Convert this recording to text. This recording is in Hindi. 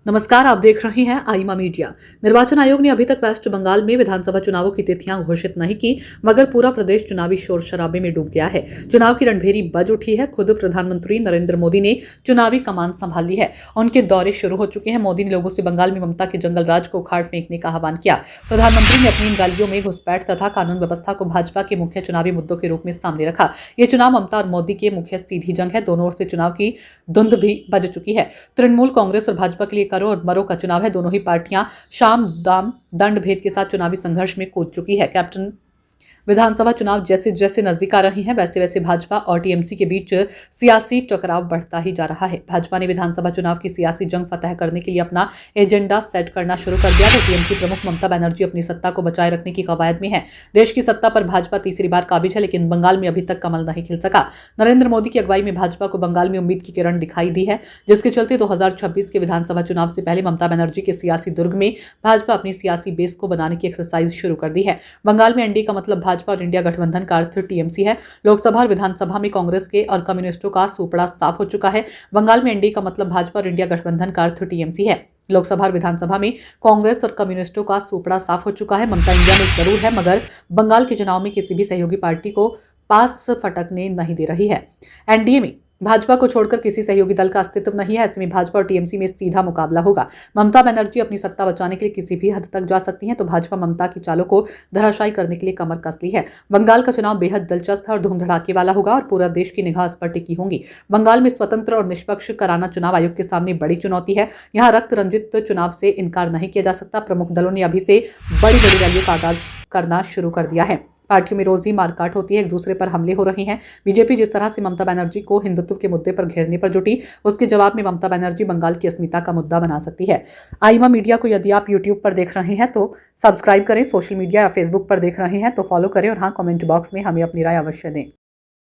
नमस्कार, आप देख रहे हैं आईमा मीडिया। निर्वाचन आयोग ने अभी तक वेस्ट बंगाल में विधानसभा चुनावों की तिथियां घोषित नहीं की, मगर पूरा प्रदेश चुनावी शोर शराबे में डूब गया है। चुनाव की रणभेरी बज उठी है। खुद प्रधानमंत्री नरेंद्र मोदी ने चुनावी कमान संभाल ली है। उनके दौरे शुरू हो चुके हैं। मोदी ने लोगों से बंगाल में ममता के जंगल राज को उखाड़ फेंकने का आह्वान किया। प्रधानमंत्री ने अपनी इन गालियों में घुसपैठ तथा कानून व्यवस्था को भाजपा के मुख्य चुनावी मुद्दों के रूप में सामने रखा। ये चुनाव ममता और मोदी के मुख्य सीधी जंग है। दोनों ओर से चुनाव की धुंध भी बज चुकी है। तृणमूल कांग्रेस और भाजपा के लिए करो और मरो का चुनाव है। दोनों ही पार्टियां शाम दाम दंड भेद के साथ चुनावी संघर्ष में कूद चुकी है। कैप्टन विधानसभा चुनाव जैसे जैसे नजदीक आ रहे हैं, वैसे वैसे भाजपा और टीएमसी के बीच सियासी टकराव बढ़ता ही जा रहा है। भाजपा ने विधानसभा चुनाव की सियासी जंग फतह करने के लिए अपना एजेंडा सेट करना शुरू कर दिया है। टीएमसी प्रमुख ममता बनर्जी अपनी सत्ता को बचाए रखने की कवायद में है। देश की सत्ता पर भाजपा तीसरी बार काबिज है, लेकिन बंगाल में अभी तक कमल नहीं खिल सका। नरेंद्र मोदी की अगुवाई में भाजपा को बंगाल में उम्मीद की किरण दिखाई दी है, जिसके चलते 2026 के विधानसभा चुनाव से पहले ममता बनर्जी के सियासी दुर्ग में भाजपा अपनी सियासी बेस को बनाने की एक्सरसाइज शुरू कर दी है। बंगाल में एनडीए का मतलब भाजपा और इंडिया गठबंधन का अर्थ टीएमसी है। लोकसभा और विधानसभा में कांग्रेस के और कम्युनिस्टों का सूपड़ा साफ हो चुका है। बंगाल में एनडीए का मतलब भाजपा और इंडिया गठबंधन का अर्थ टीएमसी है। लोकसभा और विधानसभा में कांग्रेस और कम्युनिस्टों का सूपड़ा साफ हो चुका है। ममता इंडिया में जरूर है, मगर बंगाल के चुनाव में किसी भी सहयोगी पार्टी को पास फटकने नहीं दे रही है। एनडीए में भाजपा को छोड़कर किसी सहयोगी दल का अस्तित्व नहीं है। ऐसे में भाजपा और टीएमसी में सीधा मुकाबला होगा। ममता बनर्जी अपनी सत्ता बचाने के लिए किसी भी हद तक जा सकती हैं, तो भाजपा ममता की चालों को धराशायी करने के लिए कमर कस ली है। बंगाल का चुनाव बेहद दिलचस्प है और धूम धड़ाके वाला होगा और पूरा देश की निगाह इस पर टिकी होंगी। बंगाल में स्वतंत्र और निष्पक्ष कराना चुनाव आयोग के सामने बड़ी चुनौती है। यहाँ रक्त रंजित चुनाव से इनकार नहीं किया जा सकता। प्रमुख दलों ने अभी से बड़ी बड़ी रैलियों का आगाज करना शुरू कर दिया है। पार्टियों में रोज ही मारकाट होती है, एक दूसरे पर हमले हो रहे हैं। बीजेपी जिस तरह से ममता बनर्जी को हिंदुत्व के मुद्दे पर घेरने पर जुटी, उसके जवाब में ममता बनर्जी बंगाल की अस्मिता का मुद्दा बना सकती है। आईमा मीडिया को यदि आप यूट्यूब पर देख रहे हैं तो सब्सक्राइब करें, सोशल मीडिया या फेसबुक पर देख रहे हैं तो फॉलो करें और हाँ, कमेंट बॉक्स में हमें अपनी राय अवश्य दें।